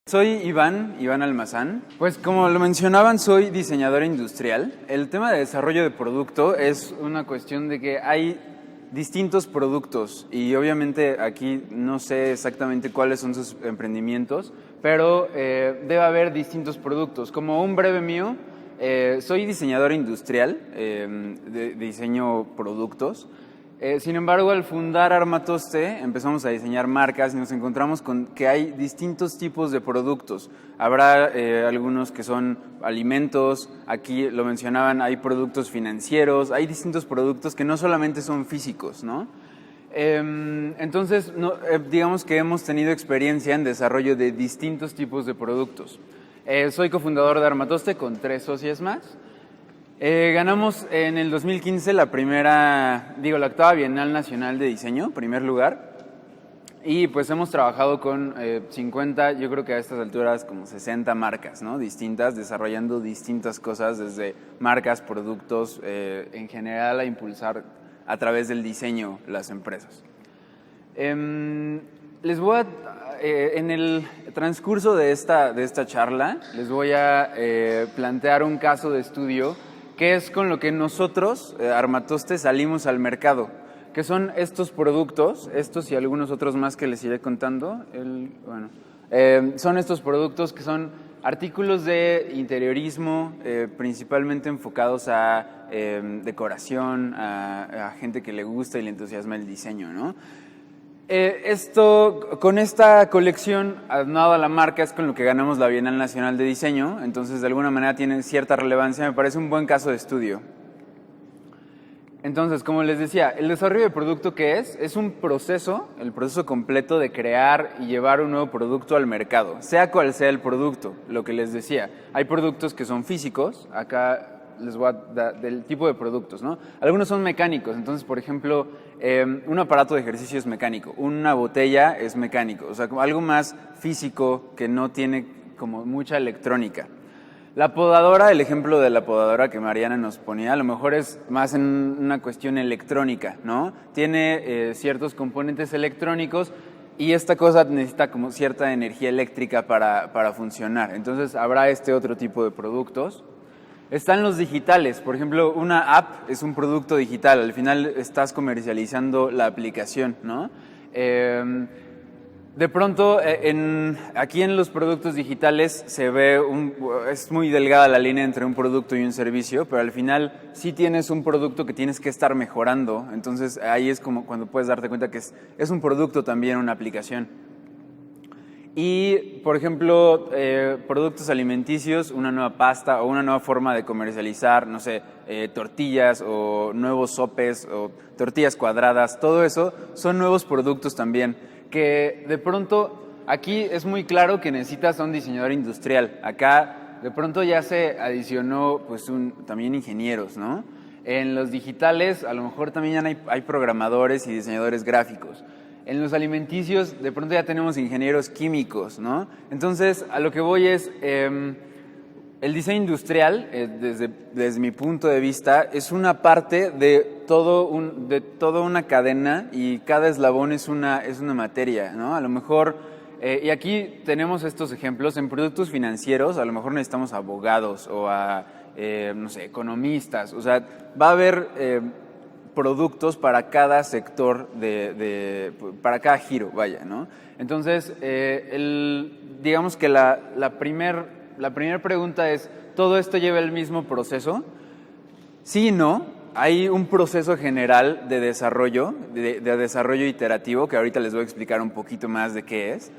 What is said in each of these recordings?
Soy Iván Almazán. Pues como lo mencionaban, soy diseñador industrial. El tema de desarrollo de producto es una cuestión de que hay distintos productos y obviamente aquí no sé exactamente cuáles son sus emprendimientos, pero debe haber distintos productos. Como un breve mío, soy diseñador industrial, diseño productos. Sin embargo, al fundar Armatoste empezamos a diseñar marcas y nos encontramos con que hay distintos tipos de productos. Habrá algunos que son alimentos, aquí lo mencionaban, hay productos financieros, hay distintos productos que no solamente son físicos, ¿no? Entonces, digamos que hemos tenido experiencia en desarrollo de distintos tipos de productos. Soy cofundador de Armatoste con 3 socios más. Ganamos en el 2015 la octava Bienal Nacional de Diseño, primer lugar, y pues hemos trabajado con 50, yo creo que a estas alturas como 60 marcas, ¿no? Distintas, desarrollando distintas cosas, desde marcas, productos, en general a impulsar a través del diseño las empresas. Les voy a, en el transcurso de esta charla, les voy a plantear un caso de estudio que es con lo que nosotros, Armatoste, salimos al mercado, que son estos productos, estos y algunos otros más que les iré contando. Son estos productos que son artículos de interiorismo, principalmente enfocados a decoración, a gente que le gusta y le entusiasma el diseño, ¿no? Con esta colección, aunado a la marca, es con lo que ganamos la Bienal Nacional de Diseño, entonces de alguna manera tiene cierta relevancia, me parece un buen caso de estudio. Entonces, como les decía, el desarrollo de producto, ¿qué es? Es un proceso, el proceso completo de crear y llevar un nuevo producto al mercado, sea cual sea el producto, lo que les decía. Hay productos que son físicos, acá les voy a dar del tipo de productos, ¿no? Algunos son mecánicos, entonces, por ejemplo, un aparato de ejercicio es mecánico, una botella es mecánico, o sea, algo más físico que no tiene como mucha electrónica. La podadora, el ejemplo de la podadora que Mariana nos ponía, a lo mejor es más en una cuestión electrónica, ¿no? Tiene ciertos componentes electrónicos y esta cosa necesita como cierta energía eléctrica para funcionar, entonces habrá este otro tipo de productos. Están los digitales, por ejemplo, una app es un producto digital, al final estás comercializando la aplicación, ¿no? De pronto, aquí en los productos digitales se ve, es muy delgada la línea entre un producto y un servicio, pero al final sí tienes un producto que tienes que estar mejorando, entonces ahí es como cuando puedes darte cuenta que es un producto también, una aplicación. Y, por ejemplo, productos alimenticios, una nueva pasta o una nueva forma de comercializar, no sé, tortillas o nuevos sopes o tortillas cuadradas, todo eso son nuevos productos también, que de pronto aquí es muy claro que necesitas a un diseñador industrial. Acá de pronto ya se adicionó pues también ingenieros, ¿no? En los digitales a lo mejor también hay programadores y diseñadores gráficos. En los alimenticios, de pronto ya tenemos ingenieros químicos, ¿no? Entonces, a lo que voy es, el diseño industrial, desde mi punto de vista, es una parte de toda una cadena y cada eslabón es una materia, ¿no? A lo mejor, y aquí tenemos estos ejemplos, en productos financieros, a lo mejor necesitamos abogados o no sé, economistas, o sea, va a haber productos para cada sector, para cada giro, vaya, ¿no? Entonces, digamos que la primera pregunta es, ¿todo esto lleva el mismo proceso? Sí y no. Hay un proceso general de desarrollo, de desarrollo iterativo, que ahorita les voy a explicar un poquito más de qué es.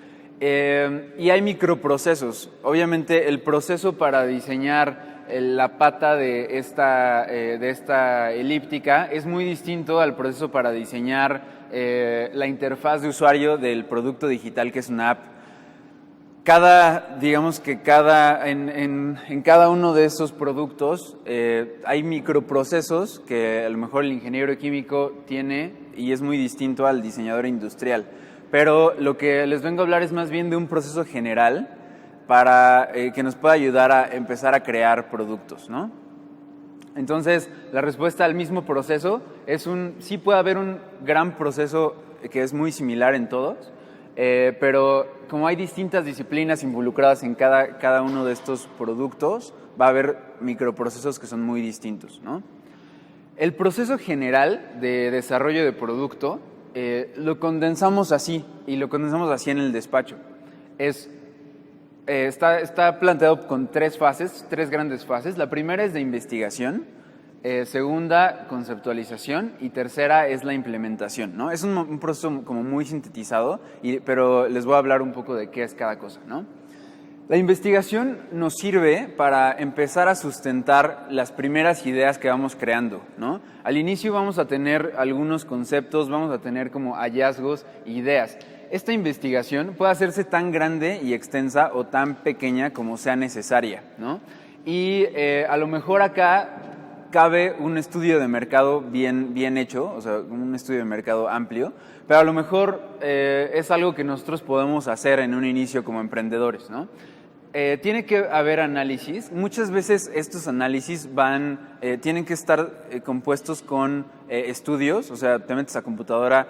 Y hay microprocesos. Obviamente, el proceso para diseñar la pata de esta elíptica es muy distinto al proceso para diseñar la interfaz de usuario del producto digital que es una app. Digamos que en cada uno de estos productos hay microprocesos que a lo mejor el ingeniero químico tiene y es muy distinto al diseñador industrial. Pero lo que les vengo a hablar es más bien de un proceso general para que nos pueda ayudar a empezar a crear productos, ¿no? Entonces, la respuesta al mismo proceso es sí puede haber un gran proceso que es muy similar en todos, pero como hay distintas disciplinas involucradas en cada uno de estos productos, va a haber microprocesos que son muy distintos, ¿no? El proceso general de desarrollo de producto lo condensamos así, y lo condensamos así en el despacho. Está planteado con tres grandes fases. La primera es de investigación, segunda, conceptualización, y tercera es la implementación, ¿no? Es un proceso como muy sintetizado, pero les voy a hablar un poco de qué es cada cosa, ¿no? La investigación nos sirve para empezar a sustentar las primeras ideas que vamos creando, ¿no? Al inicio vamos a tener algunos conceptos, vamos a tener como hallazgos, ideas. Esta investigación puede hacerse tan grande y extensa o tan pequeña como sea necesaria, ¿no? Y a lo mejor acá cabe un estudio de mercado bien hecho, o sea, un estudio de mercado amplio, pero a lo mejor es algo que nosotros podemos hacer en un inicio como emprendedores, ¿no? Tiene que haber análisis. Muchas veces estos análisis tienen que estar compuestos con estudios, o sea, te metes a computadora,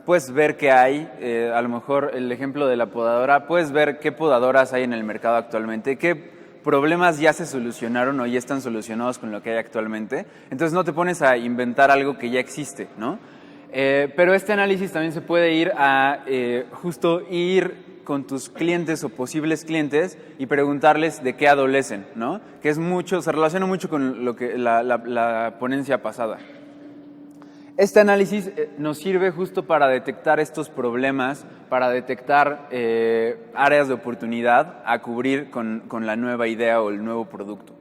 puedes ver qué hay, a lo mejor el ejemplo de la podadora, puedes ver qué podadoras hay en el mercado actualmente, qué problemas ya se solucionaron o ya están solucionados con lo que hay actualmente. Entonces no te pones a inventar algo que ya existe, ¿no? Pero este análisis también se puede ir a justo ir con tus clientes o posibles clientes y preguntarles de qué adolecen, ¿no? Que se relaciona mucho con lo que la ponencia pasada. Este análisis nos sirve justo para detectar estos problemas, para detectar áreas de oportunidad a cubrir con la nueva idea o el nuevo producto.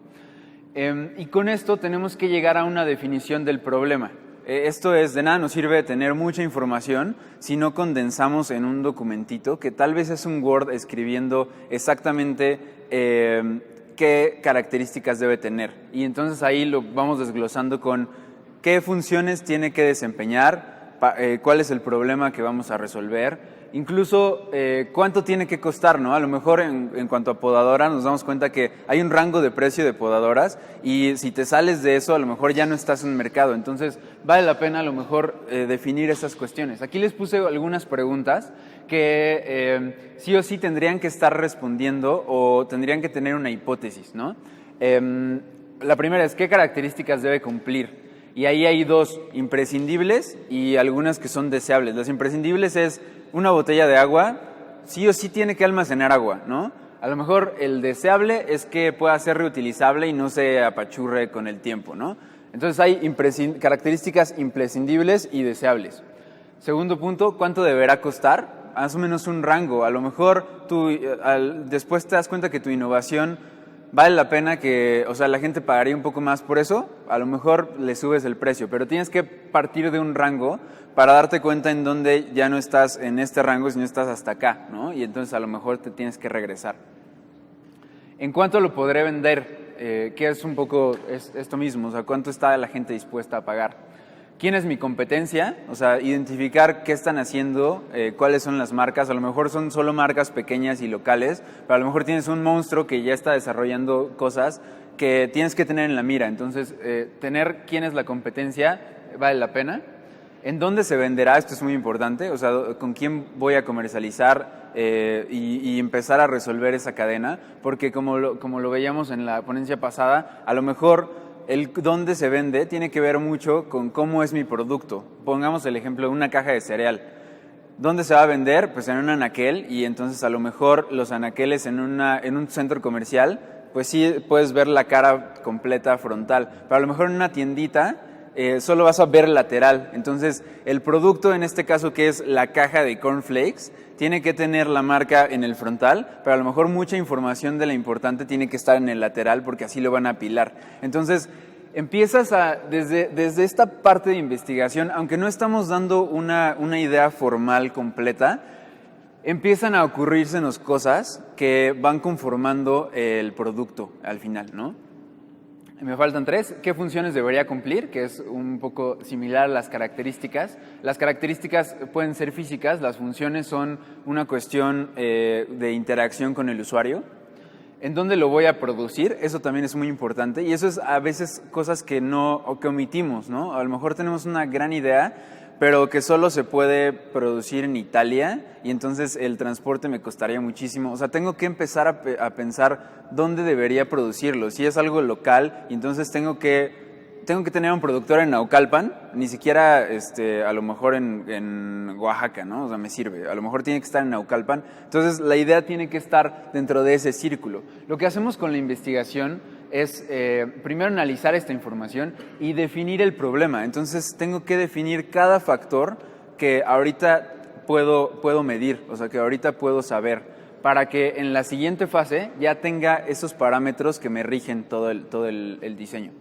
Y con esto tenemos que llegar a una definición del problema. Esto es, de nada nos sirve tener mucha información si no condensamos en un documentito que tal vez es un Word escribiendo exactamente qué características debe tener. Y entonces ahí lo vamos desglosando con qué funciones tiene que desempeñar, cuál es el problema que vamos a resolver, incluso cuánto tiene que costar, ¿no? A lo mejor en cuanto a podadora nos damos cuenta que hay un rango de precio de podadoras y si te sales de eso a lo mejor ya no estás en el mercado, entonces vale la pena a lo mejor definir esas cuestiones. Aquí les puse algunas preguntas que sí o sí tendrían que estar respondiendo o tendrían que tener una hipótesis, ¿no? La primera es, ¿qué características debe cumplir? Y ahí hay dos, imprescindibles y algunas que son deseables. Las imprescindibles es una botella de agua, sí o sí tiene que almacenar agua, ¿no? A lo mejor el deseable es que pueda ser reutilizable y no se apachurre con el tiempo, ¿no? Entonces hay características imprescindibles y deseables. Segundo punto, ¿cuánto deberá costar? Más o menos un rango. A lo mejor después te das cuenta que tu innovación vale la pena la gente pagaría un poco más por eso, a lo mejor le subes el precio, pero tienes que partir de un rango para darte cuenta en dónde ya no estás en este rango, sino estás hasta acá, ¿no? Y entonces a lo mejor te tienes que regresar. ¿En cuánto lo podré vender? Que es un poco esto mismo, o sea, ¿cuánto está la gente dispuesta a pagar? ¿Quién es mi competencia? O sea, identificar qué están haciendo, cuáles son las marcas. A lo mejor son solo marcas pequeñas y locales, pero a lo mejor tienes un monstruo que ya está desarrollando cosas que tienes que tener en la mira. Entonces, tener quién es la competencia vale la pena. ¿En dónde se venderá? Esto es muy importante. O sea, ¿con quién voy a comercializar y empezar a resolver esa cadena? Porque como lo veíamos en la ponencia pasada, a lo mejor el dónde se vende tiene que ver mucho con cómo es mi producto. Pongamos el ejemplo de una caja de cereal. ¿Dónde se va a vender? Pues en un anaquel, y entonces a lo mejor los anaqueles en un centro comercial, pues sí puedes ver la cara completa frontal, pero a lo mejor en una tiendita solo vas a ver lateral. Entonces el producto, en este caso que es la caja de cornflakes, tiene que tener la marca en el frontal, pero a lo mejor mucha información de la importante tiene que estar en el lateral porque así lo van a apilar. Entonces empiezas desde esta parte de investigación, aunque no estamos dando una idea formal completa, empiezan a ocurrírsenos cosas que van conformando el producto al final, ¿no? Me faltan 3. ¿Qué funciones debería cumplir? Que es un poco similar a las características. Las características pueden ser físicas, las funciones son una cuestión de interacción con el usuario. en dónde lo voy a producir, eso también es muy importante y eso es a veces cosas que no, o que omitimos, ¿no? A lo mejor tenemos una gran idea, pero que solo se puede producir en Italia y entonces el transporte me costaría muchísimo. O sea, tengo que empezar a pensar dónde debería producirlo. Si es algo local, y entonces tengo que tener un productor en Naucalpan, ni siquiera a lo mejor en Oaxaca, ¿no? O sea, me sirve. A lo mejor tiene que estar en Naucalpan. Entonces, la idea tiene que estar dentro de ese círculo. Lo que hacemos con la investigación es primero analizar esta información y definir el problema. Entonces, tengo que definir cada factor que ahorita puedo medir, o sea, que ahorita puedo saber, para que en la siguiente fase ya tenga esos parámetros que me rigen todo el diseño.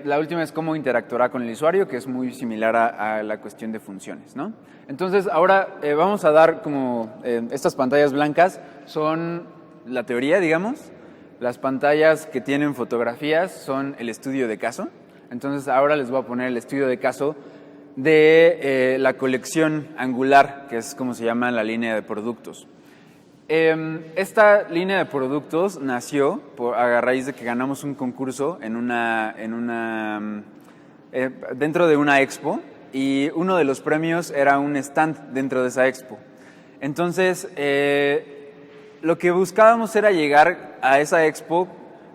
La última es cómo interactuará con el usuario, que es muy similar a la cuestión de funciones, ¿no? Entonces, ahora vamos a dar como estas pantallas blancas son la teoría, digamos. Las pantallas que tienen fotografías son el estudio de caso. Entonces, ahora les voy a poner el estudio de caso de la colección angular, que es como se llama la línea de productos. Esta línea de productos nació a raíz de que ganamos un concurso dentro de una expo y uno de los premios era un stand dentro de esa expo. Entonces, lo que buscábamos era llegar a esa expo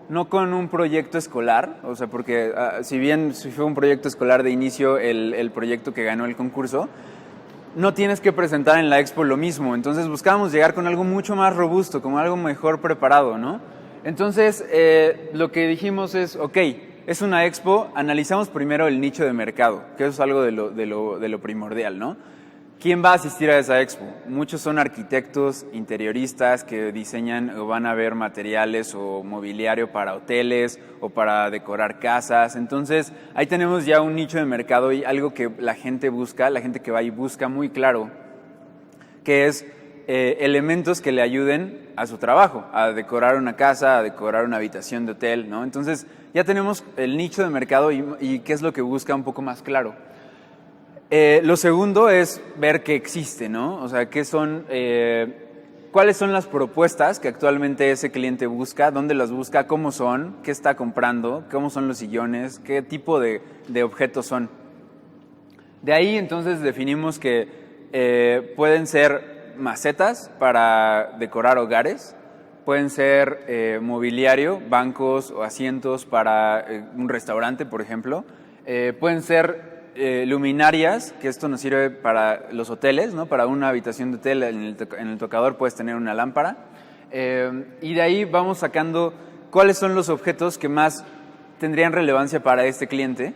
no con un proyecto escolar, o sea, porque si bien fue un proyecto escolar de inicio el proyecto que ganó el concurso, no tienes que presentar en la expo lo mismo. Entonces buscábamos llegar con algo mucho más robusto, como algo mejor preparado, ¿no? Entonces lo que dijimos es, ok, es una expo, analizamos primero el nicho de mercado, que eso es algo de lo primordial, ¿no? ¿Quién va a asistir a esa expo? Muchos son arquitectos, interioristas que diseñan o van a ver materiales o mobiliario para hoteles o para decorar casas. Entonces, ahí tenemos ya un nicho de mercado y algo que la gente busca, la gente que va y busca muy claro, que es elementos que le ayuden a su trabajo, a decorar una casa, a decorar una habitación de hotel, ¿no? Entonces, ya tenemos el nicho de mercado y qué es lo que busca un poco más claro. Lo segundo es ver qué existe, ¿no? O sea, cuáles son las propuestas que actualmente ese cliente busca, dónde las busca, cómo son, qué está comprando, cómo son los sillones, qué tipo de objetos son. De ahí entonces definimos que pueden ser macetas para decorar hogares, pueden ser mobiliario, bancos o asientos para un restaurante, por ejemplo, pueden ser luminarias, que esto nos sirve para los hoteles, ¿no? Para una habitación de hotel en el tocador puedes tener una lámpara. Y de ahí vamos sacando cuáles son los objetos que más tendrían relevancia para este cliente.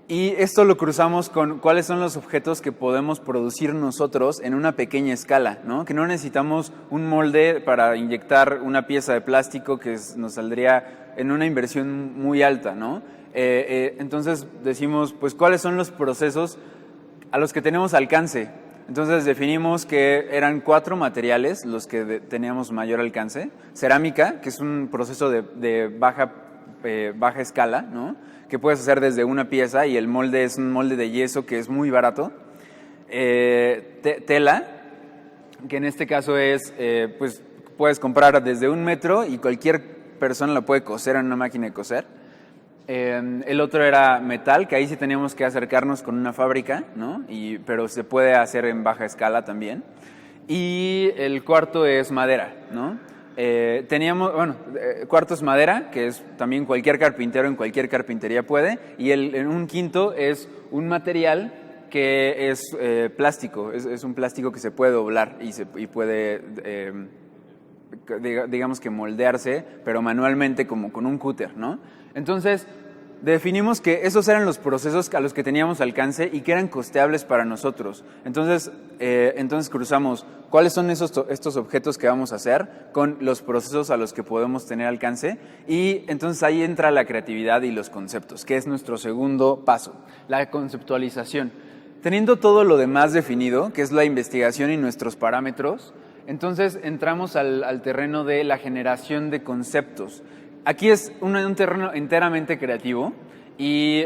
Y esto lo cruzamos con cuáles son los objetos que podemos producir nosotros en una pequeña escala, ¿no? Que no necesitamos un molde para inyectar una pieza de plástico que nos saldría en una inversión muy alta, ¿no? Entonces decimos, pues, ¿cuáles son los procesos a los que tenemos alcance? Entonces definimos que eran 4 materiales los que teníamos mayor alcance. Cerámica, que es un proceso de baja escala, ¿no? Que puedes hacer desde una pieza y el molde es un molde de yeso que es muy barato. Tela, que en este caso es, pues puedes comprar desde 1 metro y cualquier persona la puede coser en una máquina de coser. El otro era metal, que ahí sí teníamos que acercarnos con una fábrica, ¿no? Pero se puede hacer en baja escala también. Y el cuarto es madera, ¿no? Cuarto es madera, que es también cualquier carpintero en cualquier carpintería puede. Y un quinto es un material que es plástico, es un plástico que se puede doblar y puede, digamos que moldearse, pero manualmente como con un cúter, ¿no? Entonces, definimos que esos eran los procesos a los que teníamos alcance y que eran costeables para nosotros. Entonces cruzamos cuáles son estos objetos que vamos a hacer con los procesos a los que podemos tener alcance y entonces ahí entra la creatividad y los conceptos, que es nuestro segundo paso, la conceptualización. Teniendo todo lo demás definido, que es la investigación y nuestros parámetros, entonces entramos al terreno de la generación de conceptos. Aquí es un terreno enteramente creativo y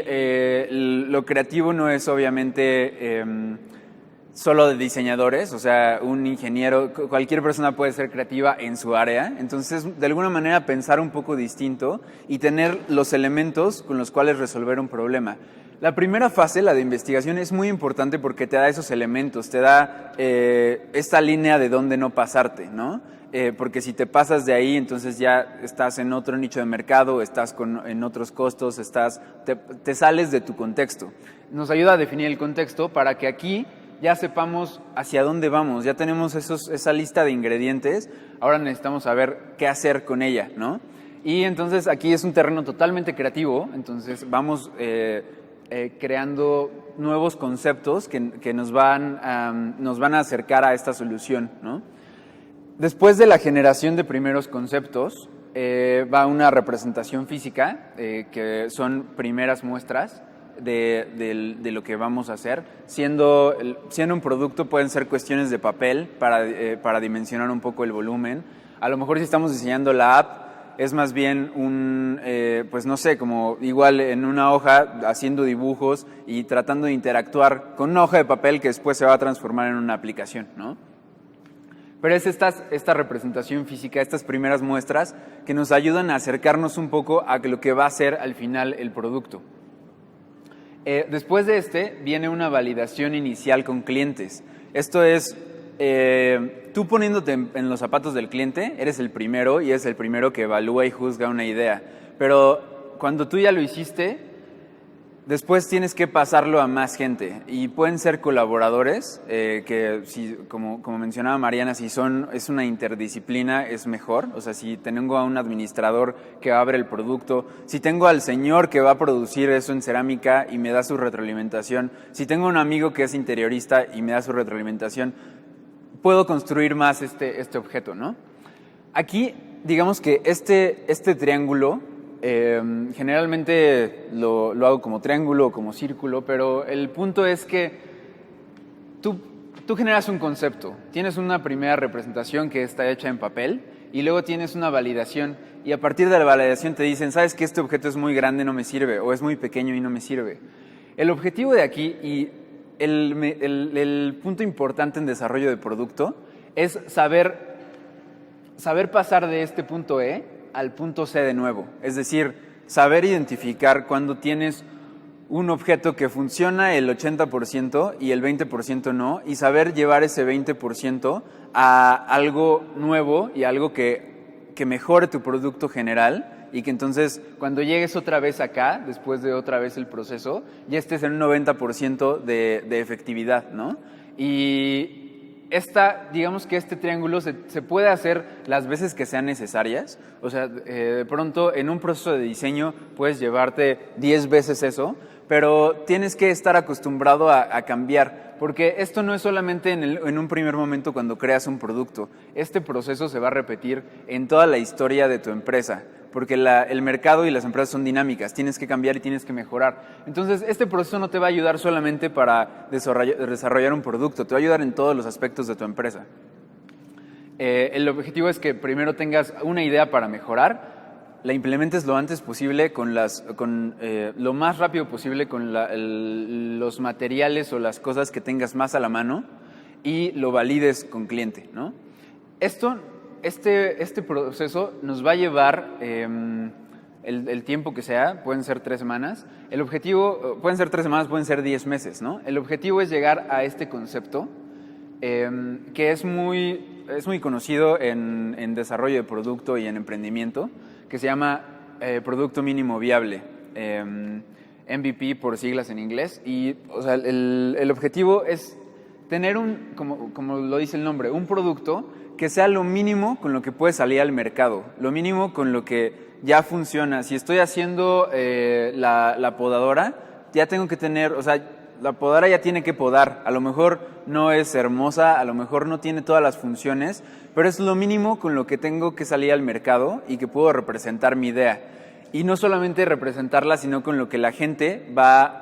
lo creativo no es obviamente solo de diseñadores, o sea, un ingeniero, cualquier persona puede ser creativa en su área. Entonces, de alguna manera pensar un poco distinto y tener los elementos con los cuales resolver un problema. La primera fase, la de investigación, es muy importante porque te da esos elementos, te da esta línea de dónde no pasarte, ¿no? Porque si te pasas de ahí, entonces ya estás en otro nicho de mercado, estás en otros costos, te sales de tu contexto. Nos ayuda a definir el contexto para que aquí ya sepamos hacia dónde vamos, ya tenemos esa lista de ingredientes, ahora necesitamos saber qué hacer con ella, ¿no? Y entonces aquí es un terreno totalmente creativo, entonces vamos creando nuevos conceptos que nos van a acercar a esta solución, ¿no? Después de la generación de primeros conceptos, va una representación física, que son primeras muestras de lo que vamos a hacer. Siendo un producto, pueden ser cuestiones de papel para dimensionar un poco el volumen. A lo mejor si estamos diseñando la app, es más bien pues no sé, como igual en una hoja haciendo dibujos y tratando de interactuar con una hoja de papel que después se va a transformar en una aplicación, ¿no? Pero es esta representación física, estas primeras muestras que nos ayudan a acercarnos un poco a lo que va a ser al final el producto. Después de viene una validación inicial con clientes. Esto es tú poniéndote en los zapatos del cliente, eres el primero y es el primero que evalúa y juzga una idea. Pero cuando tú ya lo hiciste, después tienes que pasarlo a más gente y pueden ser colaboradores, que como mencionaba Mariana, si es una interdisciplina es mejor. O sea, si tengo a un administrador que abre el producto, si tengo al señor que va a producir eso en cerámica y me da su retroalimentación, si tengo un amigo que es interiorista y me da su retroalimentación, puedo construir más este objeto, ¿no? Aquí, digamos que este triángulo, generalmente lo hago como triángulo o como círculo, pero el punto es que tú generas un concepto, tienes una primera representación que está hecha en papel y luego tienes una validación y a partir de la validación te dicen, ¿sabes que este objeto es muy grande, no me sirve? O es muy pequeño y no me sirve. El objetivo de aquí y el punto importante en desarrollo de producto es saber pasar de este punto E al punto C de nuevo. Es decir, saber identificar cuando tienes un objeto que funciona el 80% y el 20% no, y saber llevar ese 20% a algo nuevo y algo que mejore tu producto general y que entonces cuando llegues otra vez acá, después de otra vez el proceso, ya estés en un 90% de efectividad, ¿no? Y digamos que este triángulo se puede hacer las veces que sean necesarias. O sea, de pronto en un proceso de diseño puedes llevarte 10 veces eso, pero tienes que estar acostumbrado a cambiar, porque esto no es solamente en un primer momento cuando creas un producto. Este proceso se va a repetir en toda la historia de tu empresa, porque el mercado y las empresas son dinámicas, tienes que cambiar y tienes que mejorar. Entonces, este proceso no te va a ayudar solamente para desarrollar un producto, te va a ayudar en todos los aspectos de tu empresa. El objetivo es que primero tengas una idea para mejorar, la implementes lo antes posible, lo más rápido posible con los materiales o las cosas que tengas más a la mano y lo valides con cliente, ¿no? Este proceso nos va a llevar el tiempo que sea, pueden ser 3 semanas. El objetivo, pueden ser 3 semanas, pueden ser 10 meses, ¿no? El objetivo es llegar a este concepto que es muy conocido en desarrollo de producto y en emprendimiento, que se llama Producto Mínimo Viable, MVP por siglas en inglés. Y o sea, el objetivo es tener como lo dice el nombre, un producto que sea lo mínimo con lo que puede salir al mercado, lo mínimo con lo que ya funciona. Si estoy haciendo la podadora, ya tengo que tener, o sea, la podadora ya tiene que podar. A lo mejor no es hermosa, a lo mejor no tiene todas las funciones, pero es lo mínimo con lo que tengo que salir al mercado y que puedo representar mi idea. Y no solamente representarla, sino con lo que la gente va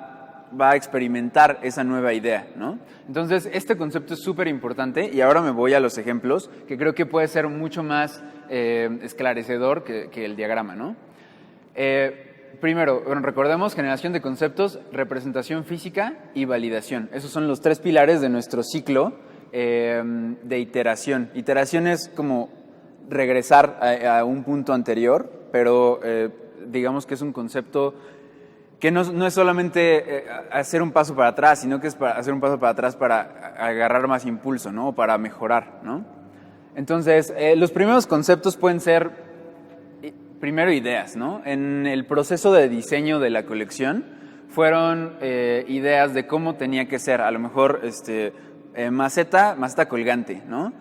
a experimentar esa nueva idea, ¿no? Entonces, este concepto es súper importante y ahora me voy a los ejemplos, que creo que puede ser mucho más esclarecedor que el diagrama, ¿no? Primero, bueno, recordemos generación de conceptos, representación física y validación. Esos son los 3 pilares de nuestro ciclo de iteración. Iteración es como regresar a un punto anterior, pero digamos que es un concepto que no es solamente hacer un paso para atrás, sino que es para hacer un paso para atrás para agarrar más impulso, ¿no? O para mejorar, ¿no? Entonces, los primeros conceptos pueden ser, primero, ideas, ¿no? En el proceso de diseño de la colección fueron ideas de cómo tenía que ser, a lo mejor maceta colgante, ¿no?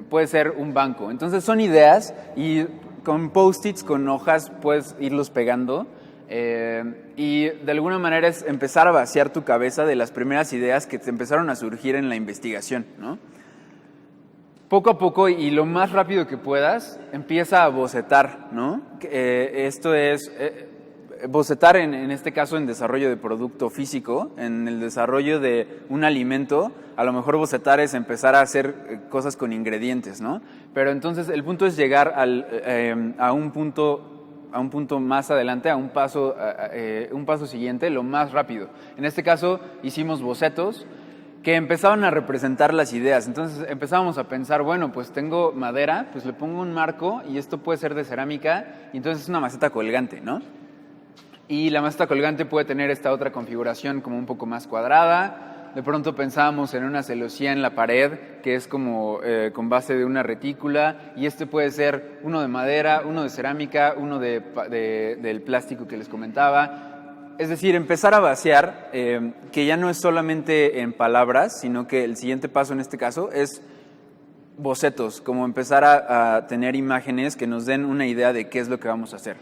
Puede ser un banco. Entonces son ideas y con post-its, con hojas, puedes irlos pegando y de alguna manera es empezar a vaciar tu cabeza de las primeras ideas que te empezaron a surgir en la investigación, ¿no? Poco a poco y lo más rápido que puedas, empieza a bocetar, ¿no? Esto es bocetar en este caso en desarrollo de producto físico, en el desarrollo de un alimento. A lo mejor bocetar es empezar a hacer cosas con ingredientes, ¿no? Pero entonces el punto es llegar a un punto más adelante, a un paso siguiente, lo más rápido. En este caso hicimos bocetos que empezaban a representar las ideas. Entonces empezábamos a pensar, bueno, pues tengo madera, pues le pongo un marco y esto puede ser de cerámica y entonces es una maceta colgante, ¿no? Y la maceta colgante puede tener esta otra configuración como un poco más cuadrada. De pronto pensábamos en una celosía en la pared que es como con base de una retícula y este puede ser uno de madera, uno de cerámica, uno del plástico que les comentaba. Es decir, empezar a vaciar, que ya no es solamente en palabras, sino que el siguiente paso en este caso es bocetos, como empezar a tener imágenes que nos den una idea de qué es lo que vamos a hacer.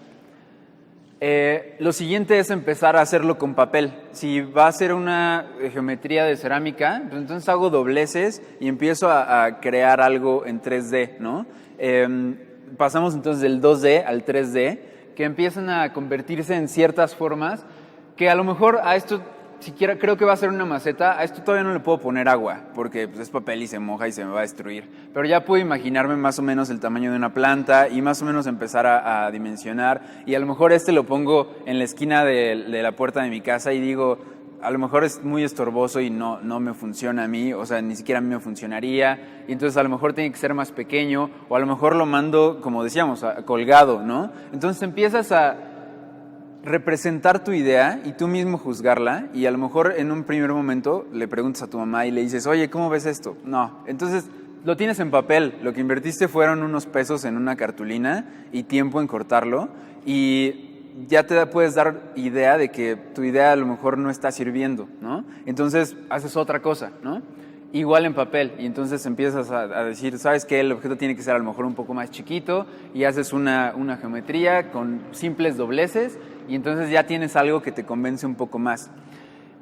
Lo siguiente es empezar a hacerlo con papel. Si va a ser una geometría de cerámica, pues entonces hago dobleces y empiezo a crear algo en 3D, ¿no? Pasamos entonces del 2D al 3D, que empiezan a convertirse en ciertas formas que a lo mejor a esto, siquiera creo que va a ser una maceta, a esto todavía no le puedo poner agua, porque pues, es papel y se moja y se me va a destruir. Pero ya puedo imaginarme más o menos el tamaño de una planta y más o menos empezar a dimensionar. Y a lo mejor lo pongo en la esquina de la puerta de mi casa y digo, a lo mejor es muy estorboso y no me funciona a mí, o sea, ni siquiera a mí me funcionaría. Y entonces a lo mejor tiene que ser más pequeño o a lo mejor lo mando, como decíamos, colgado, ¿no? Entonces empiezas a representar tu idea y tú mismo juzgarla y a lo mejor en un primer momento le preguntas a tu mamá y le dices, oye, ¿cómo ves esto? No, entonces lo tienes en papel, lo que invertiste fueron unos pesos en una cartulina y tiempo en cortarlo y ya te puedes dar idea de que tu idea a lo mejor no está sirviendo, ¿no? Entonces haces otra cosa, ¿no? Igual en papel, y entonces empiezas a decir, ¿sabes qué? El objeto tiene que ser a lo mejor un poco más chiquito y haces una geometría con simples dobleces y entonces ya tienes algo que te convence un poco más.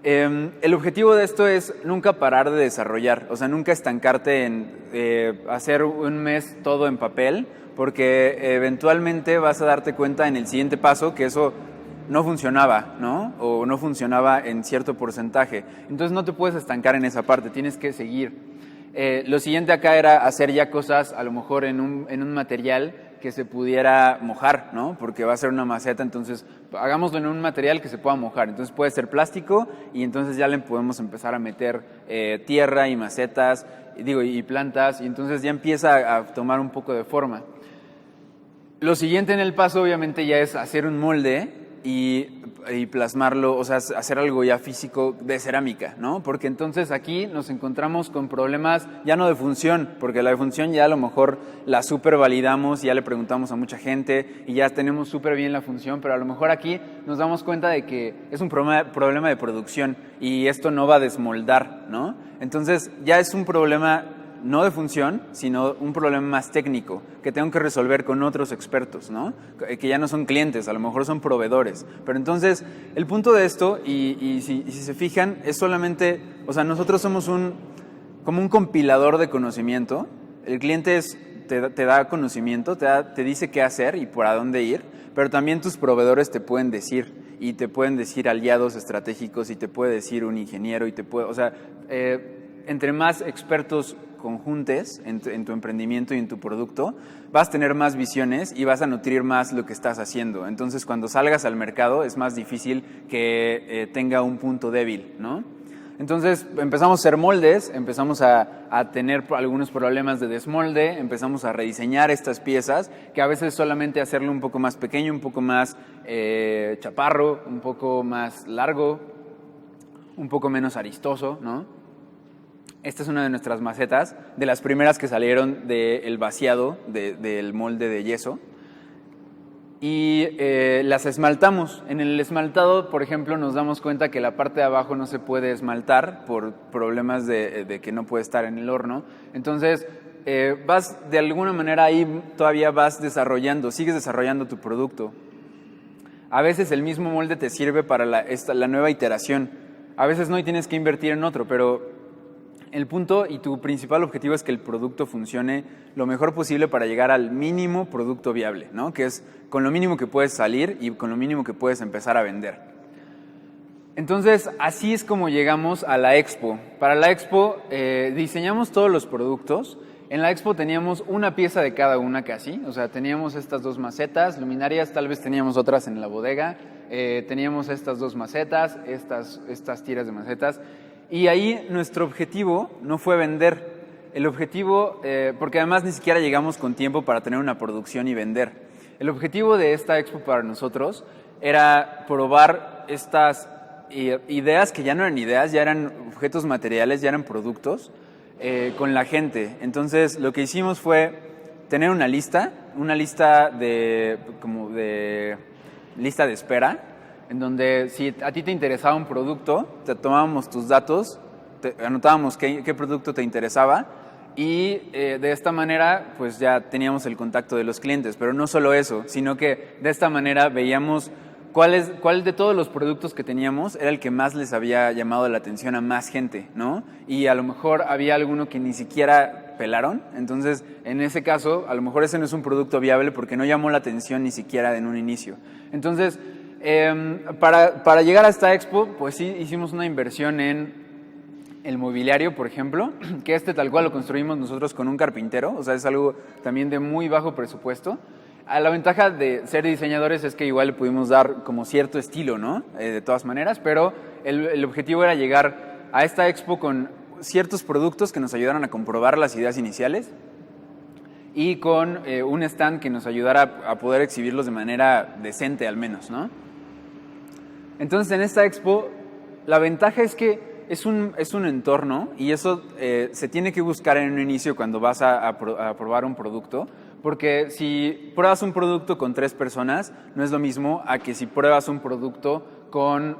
El objetivo de esto es nunca parar de desarrollar, o sea, nunca estancarte en hacer un mes todo en papel, porque eventualmente vas a darte cuenta en el siguiente paso que eso no funcionaba, ¿no? O no funcionaba en cierto porcentaje. Entonces no te puedes estancar en esa parte, tienes que seguir. Lo siguiente acá era hacer ya cosas a lo mejor en un material que se pudiera mojar, ¿no? Porque va a ser una maceta, entonces hagámoslo en un material que se pueda mojar. Entonces puede ser plástico y entonces ya le podemos empezar a meter tierra y macetas, y plantas, y entonces ya empieza a tomar un poco de forma. Lo siguiente en el paso obviamente ya es hacer un molde y plasmarlo, o sea, hacer algo ya físico de cerámica, ¿no? Porque entonces aquí nos encontramos con problemas ya no de función, porque la de función ya a lo mejor la súper validamos y ya le preguntamos a mucha gente y ya tenemos súper bien la función, pero a lo mejor aquí nos damos cuenta de que es un problema de producción y esto no va a desmoldar, ¿no? Entonces ya es un problema no de función, sino un problema más técnico que tengo que resolver con otros expertos, ¿no? Que ya no son clientes, a lo mejor son proveedores. Pero entonces, el punto de esto, y si se fijan, es solamente, o sea, nosotros somos como un compilador de conocimiento. El cliente te da conocimiento, te dice qué hacer y por a dónde ir, pero también tus proveedores te pueden decir, y te pueden decir aliados estratégicos, y te puede decir un ingeniero, y te puede, o sea, entre más expertos conjuntes en tu emprendimiento y en tu producto, vas a tener más visiones y vas a nutrir más lo que estás haciendo. Entonces, cuando salgas al mercado es más difícil que tenga un punto débil, ¿no? Entonces empezamos a hacer moldes, empezamos a tener algunos problemas de desmolde, empezamos a rediseñar estas piezas, que a veces solamente hacerlo un poco más pequeño, un poco más chaparro, un poco más largo, un poco menos aristoso, ¿no? Esta es una de nuestras macetas, de las primeras que salieron del vaciado del molde de yeso. Y las esmaltamos. En el esmaltado, por ejemplo, nos damos cuenta que la parte de abajo no se puede esmaltar por problemas de que no puede estar en el horno. Entonces, vas de alguna manera ahí todavía vas desarrollando, sigues desarrollando tu producto. A veces el mismo molde te sirve para la nueva iteración. A veces no y tienes que invertir en otro, pero el punto y tu principal objetivo es que el producto funcione lo mejor posible para llegar al mínimo producto viable, ¿no? Que es con lo mínimo que puedes salir y con lo mínimo que puedes empezar a vender. Entonces, así es como llegamos a la expo. Para la expo diseñamos todos los productos. En la expo teníamos una pieza de cada una casi, o sea, teníamos estas dos macetas, luminarias, tal vez teníamos otras en la bodega, teníamos estas dos macetas, estas tiras de macetas. Y ahí nuestro objetivo no fue vender. El objetivo, porque además ni siquiera llegamos con tiempo para tener una producción y vender. El objetivo de esta expo para nosotros era probar estas ideas que ya no eran ideas, ya eran objetos materiales, ya eran productos, con la gente. Entonces lo que hicimos fue tener una lista de lista de espera, en donde si a ti te interesaba un producto, te tomábamos tus datos, anotábamos qué producto te interesaba y de esta manera pues ya teníamos el contacto de los clientes. Pero no solo eso, sino que de esta manera veíamos cuál de todos los productos que teníamos era el que más les había llamado la atención a más gente, ¿no? Y a lo mejor había alguno que ni siquiera pelaron. Entonces, en ese caso, a lo mejor ese no es un producto viable porque no llamó la atención ni siquiera en un inicio. Entonces, para llegar a esta expo, pues sí hicimos una inversión en el mobiliario, por ejemplo, que tal cual lo construimos nosotros con un carpintero, o sea, es algo también de muy bajo presupuesto. La ventaja de ser diseñadores es que igual le pudimos dar como cierto estilo, ¿no? De todas maneras, pero el objetivo era llegar a esta expo con ciertos productos que nos ayudaran a comprobar las ideas iniciales y con un stand que nos ayudara a poder exhibirlos de manera decente al menos, ¿no? Entonces, en esta expo, la ventaja es que es un entorno y eso se tiene que buscar en un inicio cuando vas a probar un producto, porque si pruebas un producto con 3 personas, no es lo mismo a que si pruebas un producto con,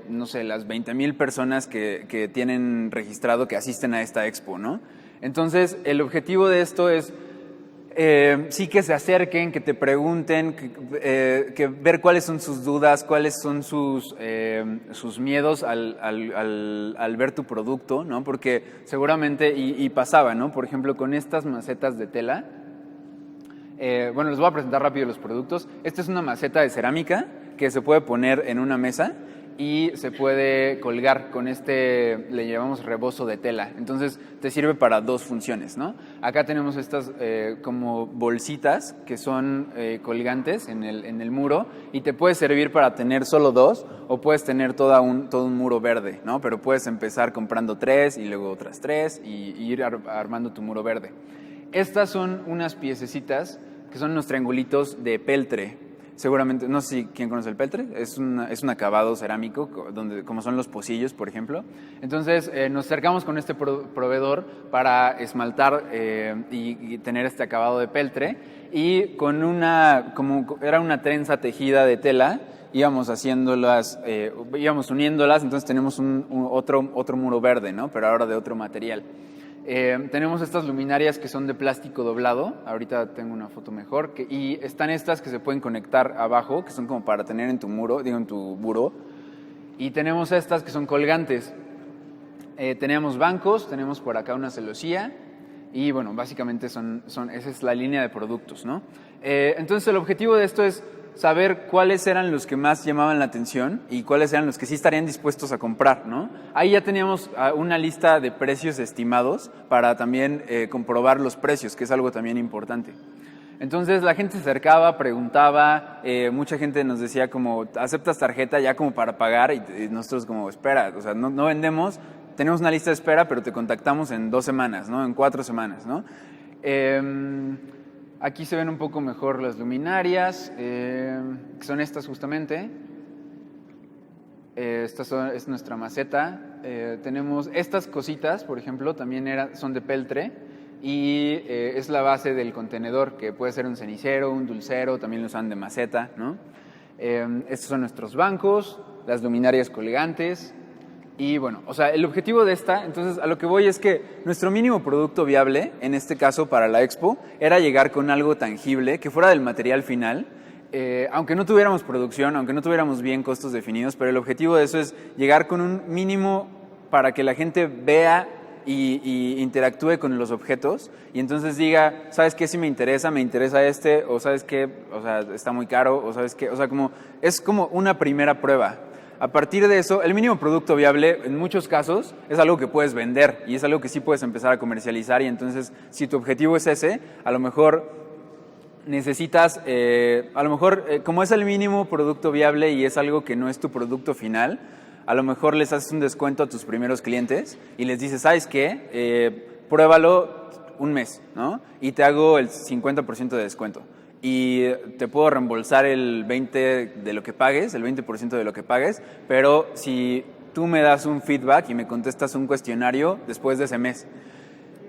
no sé, las 20,000 personas que tienen registrado que asisten a esta expo, ¿no? Entonces, el objetivo de esto es sí que se acerquen, que te pregunten, que ver cuáles son sus dudas, cuáles son sus miedos al ver tu producto, ¿no? Porque seguramente, y pasaba, ¿no? Por ejemplo, con estas macetas de tela, bueno, les voy a presentar rápido los productos. Esta es una maceta de cerámica que se puede poner en una mesa y se puede colgar con le llamamos rebozo de tela. Entonces te sirve para 2 funciones, ¿no? Acá tenemos estas como bolsitas que son colgantes en el muro y te puede servir para tener solo 2 o puedes tener todo un muro verde, ¿no? Pero puedes empezar comprando 3 y luego otras 3 y ir armando tu muro verde. Estas son unas piececitas que son unos triangulitos de peltre. Seguramente, no sé si quién conoce el peltre, es un acabado cerámico, como son los pocillos, por ejemplo. Entonces nos acercamos con este proveedor para esmaltar y tener este acabado de peltre, y con como era una trenza tejida de tela, íbamos haciéndolas, íbamos uniéndolas, entonces tenemos otro muro verde, ¿no? Pero ahora de otro material. Tenemos estas luminarias que son de plástico doblado, ahorita tengo una foto mejor, y están estas que se pueden conectar abajo, que son como para tener en tu buró, y tenemos estas que son colgantes. Tenemos bancos, tenemos por acá una celosía, y bueno, básicamente esa es la línea de productos, ¿no? Entonces el objetivo de esto es saber cuáles eran los que más llamaban la atención y cuáles eran los que sí estarían dispuestos a comprar, ¿no? Ahí ya teníamos una lista de precios estimados para también comprobar los precios, que es algo también importante. Entonces la gente se acercaba, preguntaba, mucha gente nos decía como, ¿aceptas tarjeta ya como para pagar? Y nosotros como, espera, o sea, no vendemos, tenemos una lista de espera, pero te contactamos en 2 semanas, ¿no? En 4 semanas, ¿no? Aquí se ven un poco mejor las luminarias, que son estas justamente. Es nuestra maceta. Tenemos estas cositas, por ejemplo, también son de peltre. Y es la base del contenedor, que puede ser un cenicero, un dulcero, también lo usan de maceta, ¿no? Estos son nuestros bancos, las luminarias colgantes. Y bueno, o sea, el objetivo de entonces a lo que voy es que nuestro mínimo producto viable, en este caso para la expo, era llegar con algo tangible, que fuera del material final, aunque no tuviéramos producción, aunque no tuviéramos bien costos definidos, pero el objetivo de eso es llegar con un mínimo para que la gente vea y interactúe con los objetos y entonces diga, ¿sabes qué? Si me interesa este, o ¿sabes qué? O sea, está muy caro, o ¿sabes qué? O sea, es como una primera prueba. A partir de eso, el mínimo producto viable, en muchos casos, es algo que puedes vender y es algo que sí puedes empezar a comercializar y entonces, si tu objetivo es ese, a lo mejor necesitas, como es el mínimo producto viable y es algo que no es tu producto final, a lo mejor les haces un descuento a tus primeros clientes y les dices, ¿sabes qué? Pruébalo un mes, ¿no? Y te hago el 50% de descuento. Y te puedo reembolsar el 20% de lo que pagues, pero si tú me das un feedback y me contestas un cuestionario después de ese mes.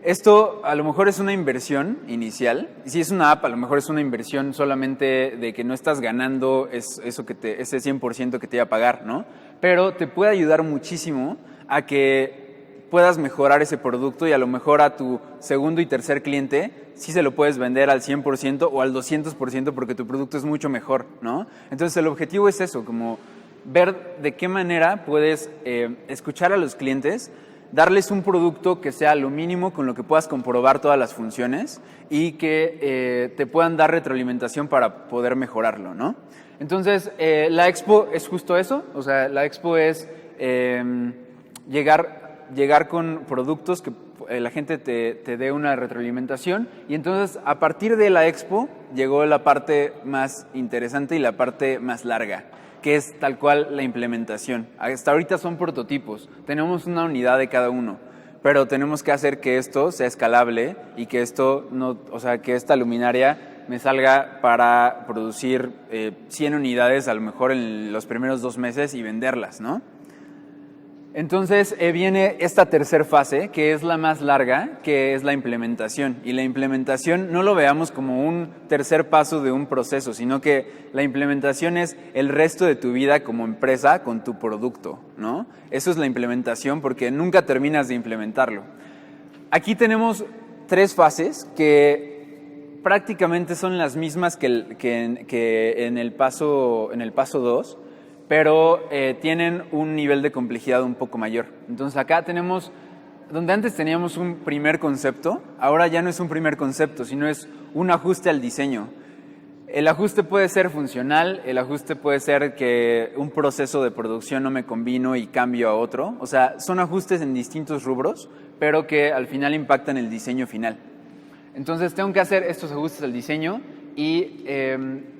Esto a lo mejor es una inversión inicial, y si es una app, a lo mejor es una inversión solamente de que no estás ganando ese 100% que te iba a pagar, ¿no? Pero te puede ayudar muchísimo a que puedas mejorar ese producto y a lo mejor a tu segundo y tercer cliente sí se lo puedes vender al 100% o al 200% porque tu producto es mucho mejor, ¿no? Entonces el objetivo es eso, como ver de qué manera puedes escuchar a los clientes, darles un producto que sea lo mínimo con lo que puedas comprobar todas las funciones y que te puedan dar retroalimentación para poder mejorarlo, ¿no? Entonces, la expo es justo eso, o sea, la expo es llegar con productos que la gente te dé una retroalimentación y entonces a partir de la expo llegó la parte más interesante y la parte más larga, que es tal cual la implementación. Hasta ahorita son prototipos, tenemos una unidad de cada uno, pero tenemos que hacer que esto sea escalable y que que esta luminaria me salga para producir 100 unidades a lo mejor en los primeros 2 meses y venderlas, ¿no? Entonces viene esta tercera fase, que es la más larga, que es la implementación. Y la implementación no lo veamos como un tercer paso de un proceso, sino que la implementación es el resto de tu vida como empresa con tu producto, ¿no? Eso es la implementación porque nunca terminas de implementarlo. Aquí tenemos 3 fases que prácticamente son las mismas que en el paso 2, pero tienen un nivel de complejidad un poco mayor. Entonces acá tenemos, donde antes teníamos un primer concepto, ahora ya no es un primer concepto, sino es un ajuste al diseño. El ajuste puede ser funcional, el ajuste puede ser que un proceso de producción no me combino y cambio a otro. O sea, son ajustes en distintos rubros, pero que al final impactan el diseño final. Entonces tengo que hacer estos ajustes al diseño y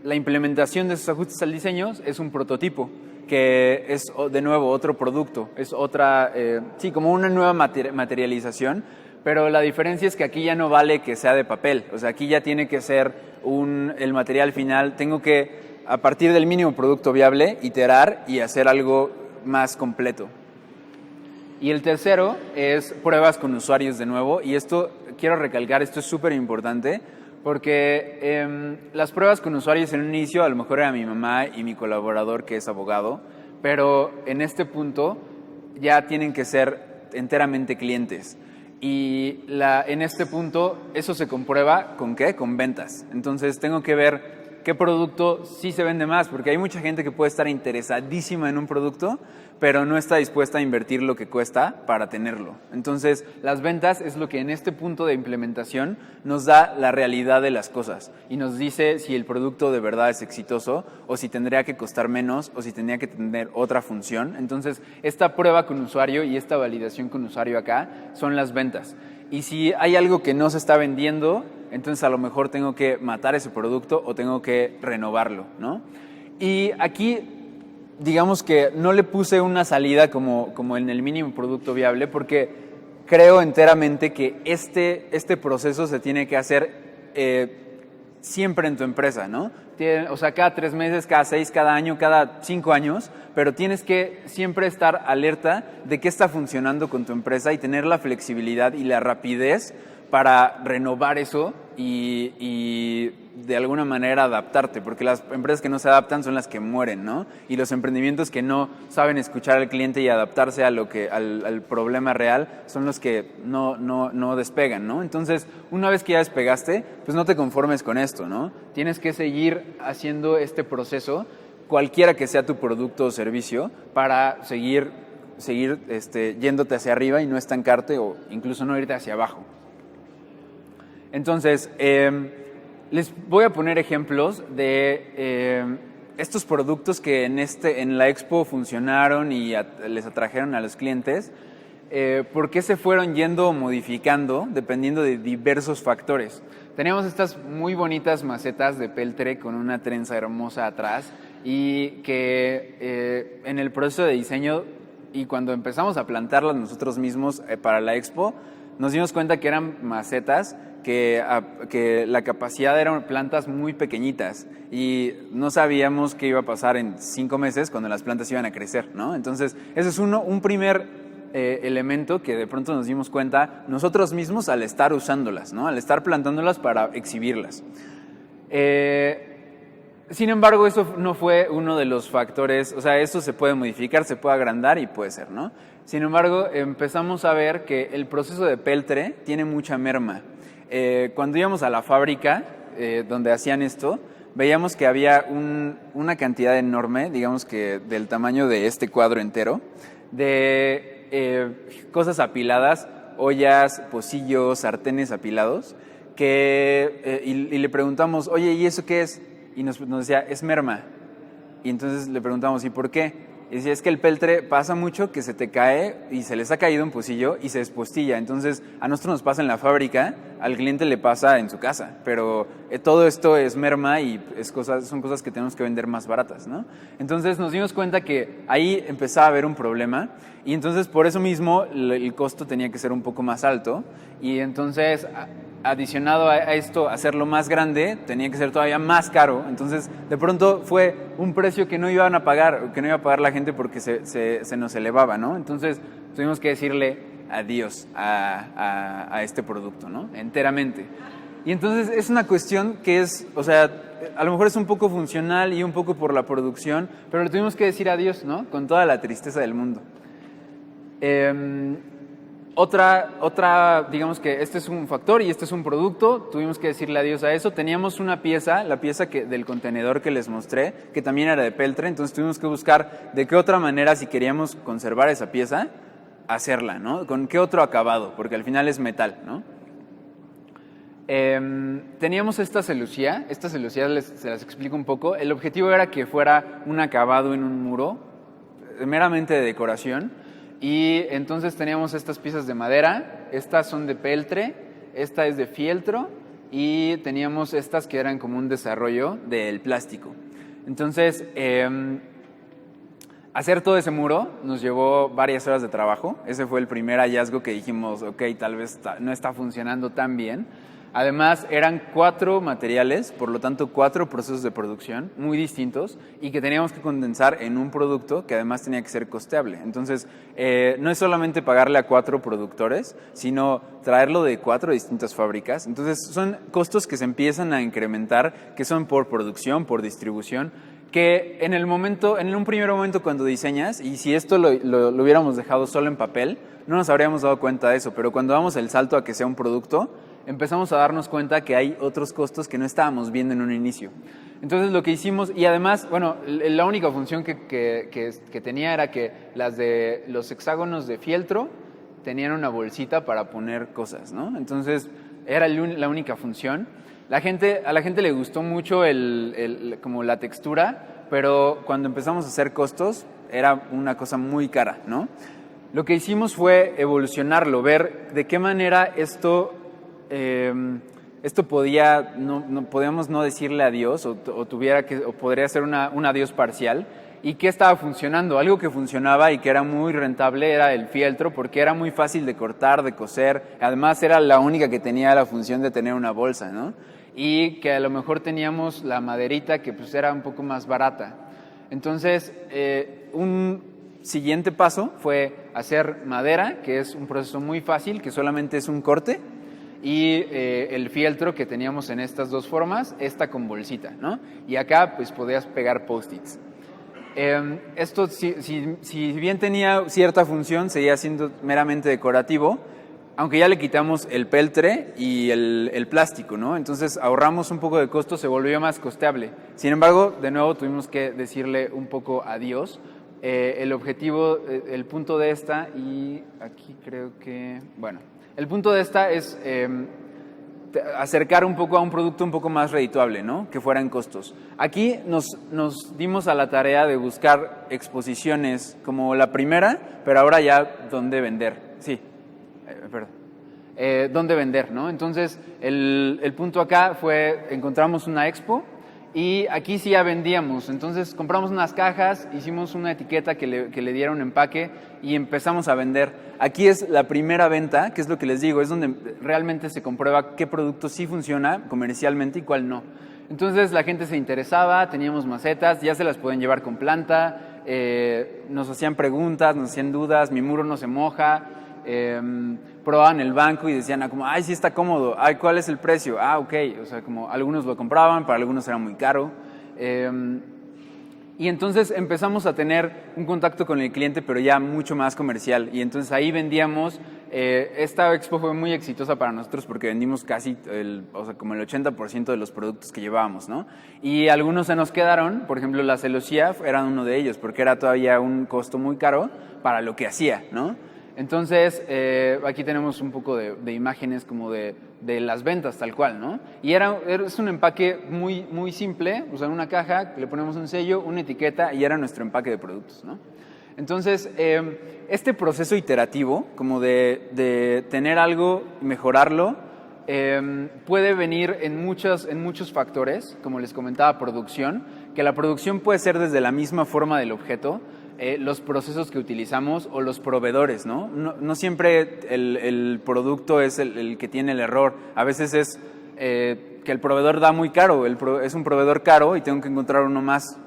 la implementación de esos ajustes al diseño es un prototipo, que es de nuevo otro producto, es otra, como una nueva materialización, pero la diferencia es que aquí ya no vale que sea de papel, o sea, aquí ya tiene que ser el material final, tengo que, a partir del mínimo producto viable, iterar y hacer algo más completo. Y el tercero es pruebas con usuarios de nuevo, y esto, quiero recalcar, esto es súper importante, porque las pruebas con usuarios en un inicio a lo mejor era mi mamá y mi colaborador que es abogado, pero en este punto ya tienen que ser enteramente clientes. Y en este punto eso se comprueba ¿con qué? Con ventas. Entonces tengo que ver qué producto sí se vende más, porque hay mucha gente que puede estar interesadísima en un producto, pero no está dispuesta a invertir lo que cuesta para tenerlo. Entonces, las ventas es lo que en este punto de implementación nos da la realidad de las cosas y nos dice si el producto de verdad es exitoso o si tendría que costar menos o si tendría que tener otra función. Entonces, esta prueba con usuario y esta validación con usuario acá son las ventas. Y si hay algo que no se está vendiendo, entonces a lo mejor tengo que matar ese producto o tengo que renovarlo, ¿no? Y aquí, digamos que no le puse una salida como en el mínimo producto viable, porque creo enteramente que este proceso se tiene que hacer siempre en tu empresa, ¿no? O sea, cada 3 meses, cada 6, cada año, cada 5 años, pero tienes que siempre estar alerta de qué está funcionando con tu empresa y tener la flexibilidad y la rapidez para renovar eso y de alguna manera adaptarte, porque las empresas que no se adaptan son las que mueren, ¿no? Y los emprendimientos que no saben escuchar al cliente y adaptarse a al problema real son los que no despegan, ¿no? Entonces, una vez que ya despegaste, pues no te conformes con esto, ¿no? Tienes que seguir haciendo este proceso, cualquiera que sea tu producto o servicio, para seguir yéndote hacia arriba y no estancarte o incluso no irte hacia abajo. Entonces, les voy a poner ejemplos de estos productos que en la expo funcionaron y les atrajeron a los clientes, por qué se fueron yendo o modificando dependiendo de diversos factores. Teníamos estas muy bonitas macetas de peltre con una trenza hermosa atrás y que en el proceso de diseño y cuando empezamos a plantarlas nosotros mismos para la expo, nos dimos cuenta que eran macetas que la capacidad eran plantas muy pequeñitas y no sabíamos qué iba a pasar en 5 meses cuando las plantas iban a crecer, ¿no? Entonces, ese es un primer elemento que de pronto nos dimos cuenta nosotros mismos al estar usándolas, ¿no? Al estar plantándolas para exhibirlas. Sin embargo, eso no fue uno de los factores, o sea, eso se puede modificar, se puede agrandar y puede ser, ¿no? Sin embargo, empezamos a ver que el proceso de peltre tiene mucha merma. Cuando íbamos a la fábrica donde hacían esto, veíamos que había una cantidad enorme, digamos que del tamaño de este cuadro entero, de cosas apiladas, ollas, pocillos, sartenes apilados, y le preguntamos, oye, ¿y eso qué es? Y nos decía, es merma. Y entonces le preguntamos, ¿y por qué? Y decía, es que el peltre pasa mucho que se te cae y se les ha caído un pocillo y se despostilla. Entonces, a nosotros nos pasa en la fábrica, al cliente le pasa en su casa. Pero todo esto es merma y son cosas que tenemos que vender más baratas, ¿no? Entonces, nos dimos cuenta que ahí empezaba a haber un problema y entonces, por eso mismo, el costo tenía que ser un poco más alto. Y entonces, adicionado a esto, hacerlo más grande, tenía que ser todavía más caro. Entonces, de pronto fue un precio que no iban a pagar, que no iba a pagar la gente porque se nos elevaba, ¿no? Entonces, tuvimos que decirle adiós a este producto, ¿no? Enteramente. Y entonces, es una cuestión que es, o sea, a lo mejor es un poco funcional y un poco por la producción, pero le tuvimos que decir adiós, ¿no? Con toda la tristeza del mundo. Otra, digamos que este es un factor y este es un producto, tuvimos que decirle adiós a eso. Teníamos una pieza, la pieza del contenedor que les mostré, que también era de peltre, entonces tuvimos que buscar de qué otra manera, si queríamos conservar esa pieza, hacerla, ¿no? Con qué otro acabado, porque al final es metal, ¿no? Teníamos esta celosía se las explico un poco. El objetivo era que fuera un acabado en un muro, meramente de decoración. Y entonces teníamos estas piezas de madera, estas son de peltre, esta es de fieltro y teníamos estas que eran como un desarrollo del plástico. Entonces, hacer todo ese muro nos llevó varias horas de trabajo. Ese fue el primer hallazgo que dijimos, ok, tal vez no está funcionando tan bien. Además, eran 4 materiales, por lo tanto 4 procesos de producción muy distintos y que teníamos que condensar en un producto que además tenía que ser costeable. Entonces, no es solamente pagarle a 4 productores, sino traerlo de 4 distintas fábricas. Entonces, son costos que se empiezan a incrementar, que son por producción, por distribución, que en un primer momento cuando diseñas, y si esto lo hubiéramos dejado solo en papel, no nos habríamos dado cuenta de eso, pero cuando damos el salto a que sea un producto, empezamos a darnos cuenta que hay otros costos que no estábamos viendo en un inicio. Entonces lo que hicimos, y además, bueno, la única función que tenía era que los hexágonos de fieltro tenían una bolsita para poner cosas, ¿no? Entonces era la única función. A la gente le gustó mucho como la textura, pero cuando empezamos a hacer costos era una cosa muy cara, ¿no? Lo que hicimos fue evolucionarlo, ver de qué manera esto podía, podíamos no decirle adiós o podría ser un adiós parcial, y qué estaba funcionando. Algo que funcionaba y que era muy rentable era el fieltro, porque era muy fácil de cortar, de coser, además era la única que tenía la función de tener una bolsa, ¿no? Y que a lo mejor teníamos la maderita que pues era un poco más barata. Entonces, un siguiente paso fue hacer madera, que es un proceso muy fácil, que solamente es un corte, y el fieltro que teníamos en estas dos formas, esta con bolsita, ¿no? Y acá pues podías pegar post-its. Esto, si bien tenía cierta función, seguía siendo meramente decorativo, aunque ya le quitamos el peltre y el plástico, ¿no? Entonces ahorramos un poco de costo, se volvió más costeable. Sin embargo, de nuevo tuvimos que decirle un poco adiós. El objetivo, el punto de esta, y aquí creo que, bueno, el punto de esta es acercar un poco a un producto un poco más redituable, ¿no? Que fuera en costos. Aquí nos dimos a la tarea de buscar exposiciones como la primera, pero ahora ya dónde vender. Sí, perdón. Dónde vender, ¿no? Entonces, el punto acá fue, encontramos una expo y aquí sí ya vendíamos. Entonces, compramos unas cajas, hicimos una etiqueta que le diera un empaque y empezamos a vender. Aquí es la primera venta, que es lo que les digo, es donde realmente se comprueba qué producto sí funciona comercialmente y cuál no. Entonces, la gente se interesaba, teníamos macetas, ya se las pueden llevar con planta, nos hacían preguntas, nos hacían dudas, mi muro no se moja. Probaban el banco y decían como, ay, sí está cómodo, ay, ¿cuál es el precio? Ah, ok, o sea, como algunos lo compraban, para algunos era muy caro. Y entonces empezamos a tener un contacto con el cliente, pero ya mucho más comercial. Y entonces ahí vendíamos, esta expo fue muy exitosa para nosotros porque vendimos casi, como el 80% de los productos que llevábamos, ¿no? Y algunos se nos quedaron, por ejemplo, la celosía era uno de ellos, porque era todavía un costo muy caro para lo que hacía, ¿no? Entonces, aquí tenemos un poco de imágenes como de las ventas tal cual, ¿no? Y es un empaque muy, muy simple, o sea, una caja, le ponemos un sello, una etiqueta y era nuestro empaque de productos, ¿no? Entonces, este proceso iterativo, como de tener algo, mejorarlo, puede venir en muchos factores, como les comentaba, producción, que la producción puede ser desde la misma forma del objeto, los procesos que utilizamos o los proveedores, ¿no? No siempre el producto es el que tiene el error. A veces es que el proveedor da muy caro, es un proveedor caro y tengo que encontrar uno más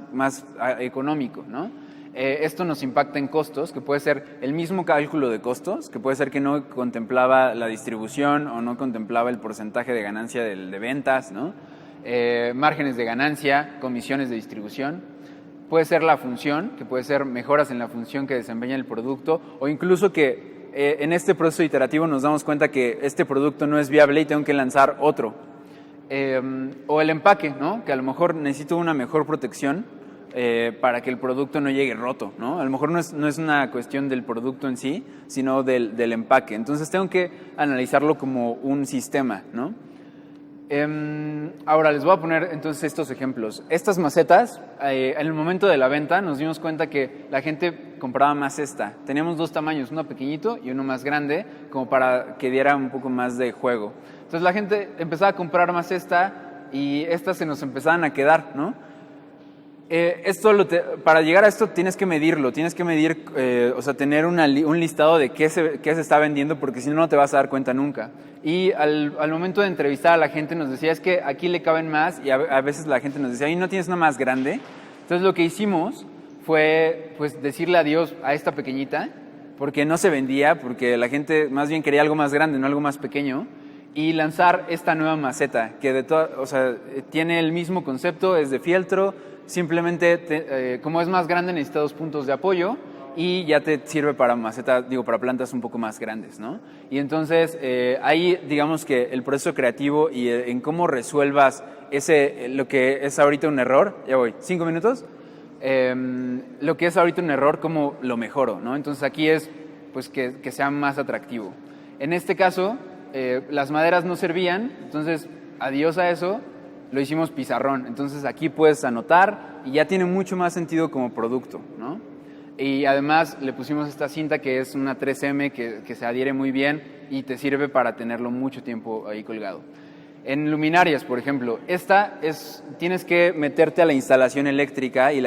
económico, ¿no? Esto nos impacta en costos, que puede ser el mismo cálculo de costos, que puede ser que no contemplaba la distribución o no contemplaba el porcentaje de ganancia de ventas, ¿no? Márgenes de ganancia, comisiones de distribución. Puede ser la función, que puede ser mejoras en la función que desempeña el producto, o incluso que en este proceso iterativo nos damos cuenta que este producto no es viable y tengo que lanzar otro. O el empaque, ¿no? Que a lo mejor necesito una mejor protección para que el producto no llegue roto, ¿no? A lo mejor no es una cuestión del producto en sí, sino del empaque. Entonces tengo que analizarlo como un sistema, ¿no? Ahora les voy a poner entonces estos ejemplos. Estas macetas, en el momento de la venta nos dimos cuenta que la gente compraba más esta. Teníamos dos tamaños, uno pequeñito y uno más grande, como para que diera un poco más de juego. Entonces la gente empezaba a comprar más esta y estas se nos empezaban a quedar, ¿no? Para llegar a esto tienes que medirlo, o sea, tener un listado de qué se está vendiendo, porque si no, no te vas a dar cuenta nunca. Y al momento de entrevistar a la gente nos decía, es que aquí le caben más, y a veces la gente nos decía, ¿y no tienes una más grande? Entonces lo que hicimos fue pues decirle adiós a esta pequeñita, porque no se vendía, porque la gente más bien quería algo más grande, no algo más pequeño, y lanzar esta nueva maceta, que o sea, tiene el mismo concepto, es de fieltro. Simplemente, como es más grande, necesita 2 puntos de apoyo y ya te sirve para para plantas un poco más grandes, ¿no? Y entonces ahí digamos que el proceso creativo y en cómo resuelvas lo que es ahorita un error, ya voy, 5 minutos, lo que es ahorita un error, cómo lo mejoro, ¿no? Entonces aquí es pues que sea más atractivo. En este caso, las maderas no servían, entonces adiós a eso, lo hicimos pizarrón. Entonces aquí puedes anotar y ya tiene mucho más sentido como producto, ¿no? Y además le pusimos esta cinta que es una 3M que se adhiere muy bien y te sirve para tenerlo mucho tiempo ahí colgado. En luminarias, por ejemplo, tienes que meterte a la instalación eléctrica y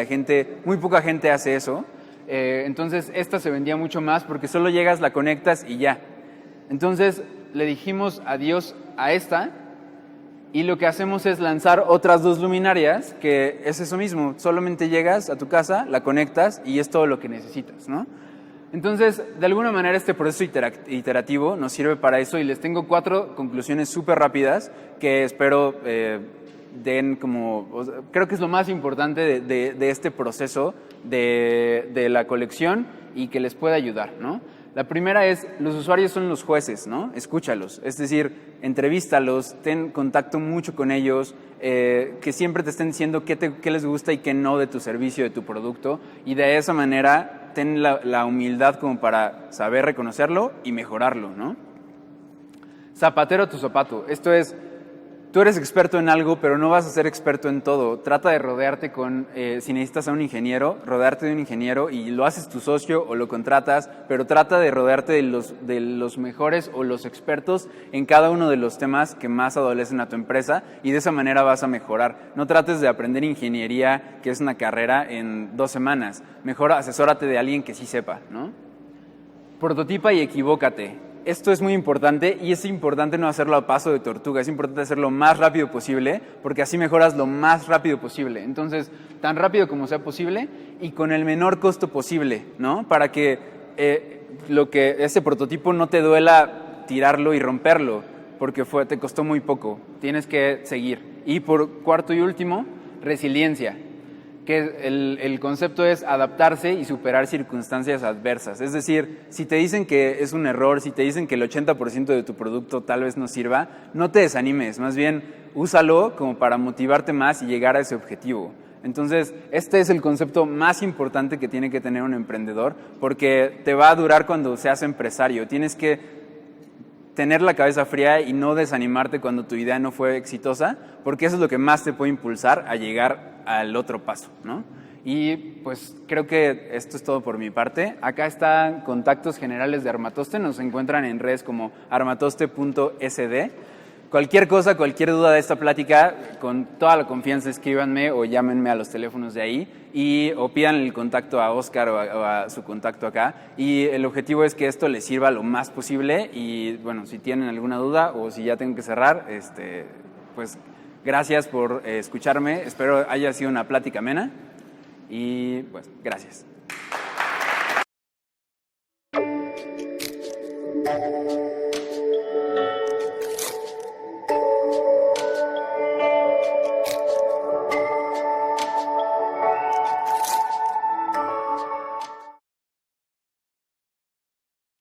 muy poca gente hace eso. Entonces esta se vendía mucho más porque solo llegas, la conectas y ya. Entonces le dijimos adiós a esta y lo que hacemos es lanzar otras 2 luminarias, que es eso mismo, solamente llegas a tu casa, la conectas y es todo lo que necesitas, ¿no? Entonces, de alguna manera este proceso iterativo nos sirve para eso y les tengo 4 conclusiones súper rápidas que espero den creo que es lo más importante de este proceso de la colección y que les pueda ayudar, ¿no? La primera es, los usuarios son los jueces, ¿no? Escúchalos, es decir, entrevístalos, ten contacto mucho con ellos, que siempre te estén diciendo qué les gusta y qué no de tu servicio, de tu producto, y de esa manera ten la humildad como para saber reconocerlo y mejorarlo, ¿no? Zapatero a tu zapato, esto es, tú eres experto en algo, pero no vas a ser experto en todo. Trata de rodearte si necesitas a un ingeniero, rodearte de un ingeniero y lo haces tu socio o lo contratas, pero trata de rodearte de los mejores o los expertos en cada uno de los temas que más adolecen a tu empresa y de esa manera vas a mejorar. No trates de aprender ingeniería, que es una carrera, en 2 semanas. Mejor asesórate de alguien que sí sepa, ¿no? Prototipa y equivócate. Esto es muy importante y es importante no hacerlo a paso de tortuga, es importante hacerlo lo más rápido posible porque así mejoras lo más rápido posible. Entonces, tan rápido como sea posible y con el menor costo posible, ¿no? Para que ese prototipo no te duela tirarlo y romperlo porque te costó muy poco. Tienes que seguir. Y por cuarto y último, resiliencia. Que el concepto es adaptarse y superar circunstancias adversas. Es decir, si te dicen que es un error, si te dicen que el 80% de tu producto tal vez no sirva, no te desanimes, más bien úsalo como para motivarte más y llegar a ese objetivo. Entonces, este es el concepto más importante que tiene que tener un emprendedor porque te va a durar cuando seas empresario. Tienes que tener la cabeza fría y no desanimarte cuando tu idea no fue exitosa, porque eso es lo que más te puede impulsar a llegar al otro paso, ¿no? Y pues creo que esto es todo por mi parte. Acá están contactos generales de Armatoste, nos encuentran en redes como armatoste.sd. Cualquier cosa, cualquier duda de esta plática, con toda la confianza escríbanme o llámenme a los teléfonos de ahí o pidan el contacto a Oscar o a su contacto acá. Y el objetivo es que esto les sirva lo más posible y bueno, si tienen alguna duda o si ya tengo que cerrar, pues gracias por escucharme. Espero haya sido una plática amena y pues gracias.